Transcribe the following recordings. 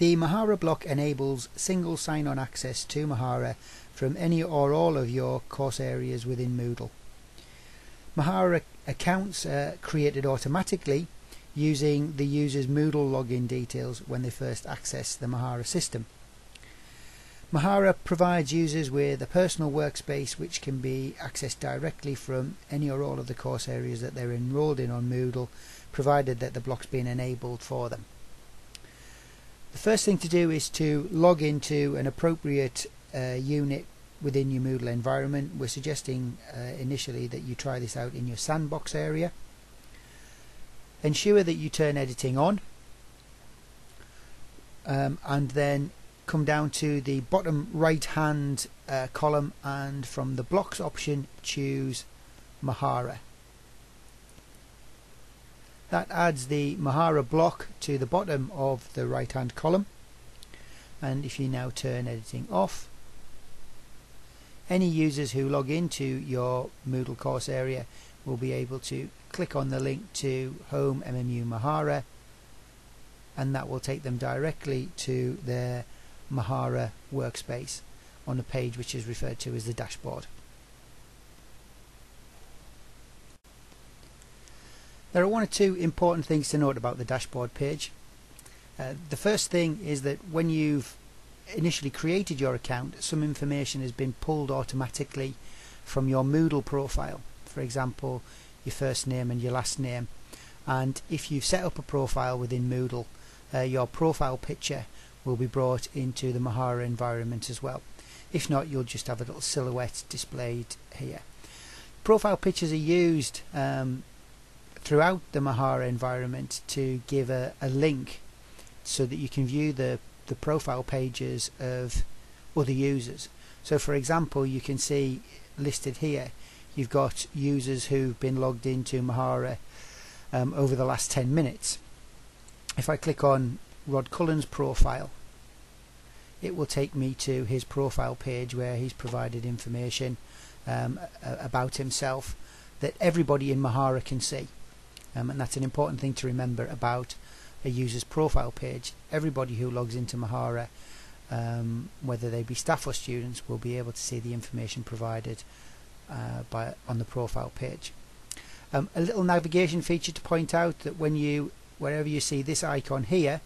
The Mahara block enables single sign-on access to Mahara from any or all of your course areas within Moodle. Mahara accounts are created automatically using the user's Moodle login details when they first access the Mahara system. Mahara provides users with a personal workspace which can be accessed directly from any or all of the course areas that they're enrolled in on Moodle, provided that the block's been enabled for them. The first thing to do is to log into an appropriate unit within your Moodle environment. We're suggesting initially that you try this out in your sandbox area. Ensure that you turn editing on, and then come down to the bottom right hand column, and from the blocks option choose Mahara. That adds the Mahara block to the bottom of the right hand column, and if you now turn editing off, any users who log into your Moodle course area will be able to click on the link to Home MMU Mahara, and that will take them directly to their Mahara workspace on a page which is referred to as the dashboard. There are one or two important things to note about the dashboard page. The first thing is that when you've initially created your account, some information has been pulled automatically from your Moodle profile, for example your first name and your last name, and if you've set up a profile within Moodle, your profile picture will be brought into the Mahara environment as well. If not, you'll just have a little silhouette displayed here. Profile pictures are used throughout the Mahara environment to give a link so that you can view the profile pages of other users. So for example, you can see listed here you've got users who've been logged into Mahara over the last 10 minutes. If I click on Rod Cullen's profile, it will take me to his profile page where he's provided information about himself that everybody in Mahara can see. And that's an important thing to remember about a user's profile page. Everybody who logs into Mahara, whether they be staff or students, will be able to see the information provided on the profile page. A little navigation feature to point out that wherever you see this icon here,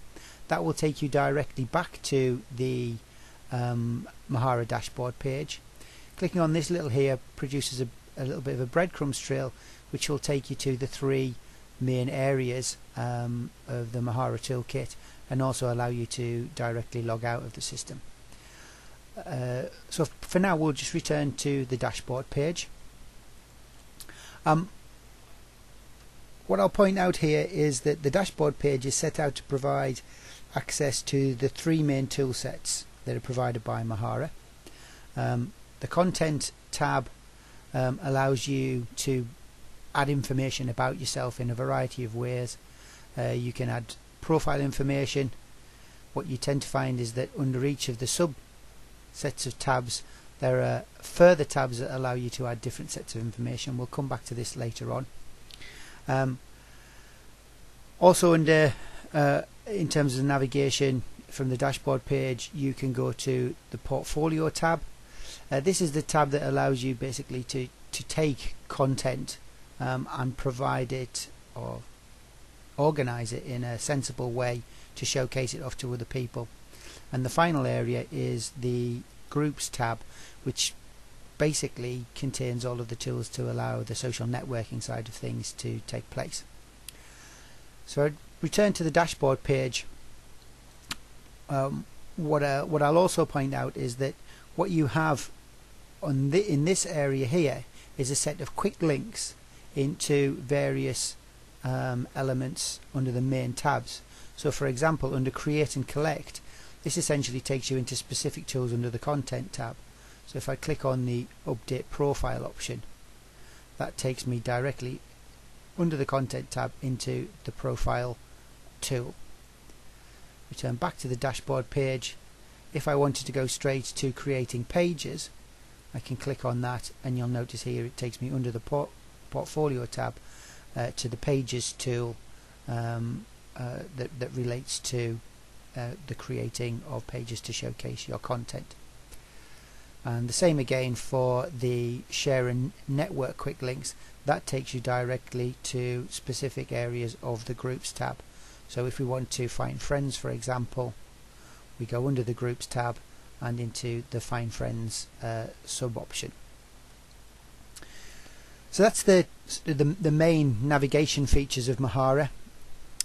that will take you directly back to the Mahara dashboard page. Clicking on this little here produces a little bit of a breadcrumbs trail which will take you to the three main areas of the Mahara toolkit, and also allow you to directly log out of the system. So for now we'll just return to the dashboard page. What I'll point out here is that the dashboard page is set out to provide access to the three main tool sets that are provided by Mahara. The content tab allows you to add information about yourself in a variety of ways. You can add profile information. What you tend to find is that under each of the subsets of tabs there are further tabs that allow you to add different sets of information. We'll come back to this later on. Also under in terms of navigation from the dashboard page, you can go to the portfolio tab. This is the tab that allows you basically to take content and provide it or organize it in a sensible way to showcase it off to other people. And the final area is the groups tab, which basically contains all of the tools to allow the social networking side of things to take place. So I'd return to the dashboard page. What I'll also point out is that what you have in this area here is a set of quick links into various elements under the main tabs. So for example, under create and collect, this essentially takes you into specific tools under the content tab. So if I click on the update profile option, that takes me directly under the content tab into the profile tool. Return back to the dashboard page. If I wanted to go straight to creating pages, I can click on that, and you'll notice here it takes me under the portfolio tab to the pages tool that relates to the creating of pages to showcase your content. And the same again for the share and network quick links. That takes you directly to specific areas of the groups tab. So if we want to find friends, for example, we go under the groups tab and into the find friends sub option. So that's the main navigation features of Mahara.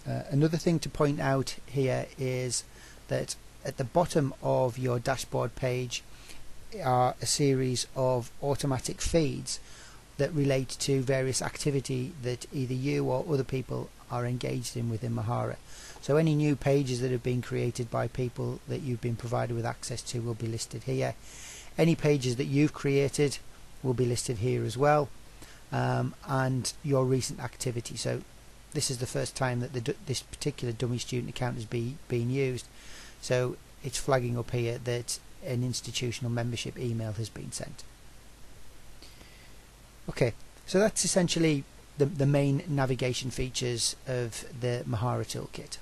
Another thing to point out here is that at the bottom of your dashboard page are a series of automatic feeds that relate to various activity that either you or other people are engaged in within Mahara. So any new pages that have been created by people that you've been provided with access to will be listed here. Any pages that you've created will be listed here as well, and your recent activity. So this is the first time that this particular dummy student account is being used, so it's flagging up here that an institutional membership email has been sent. Okay, so that's essentially the main navigation features of the Mahara toolkit.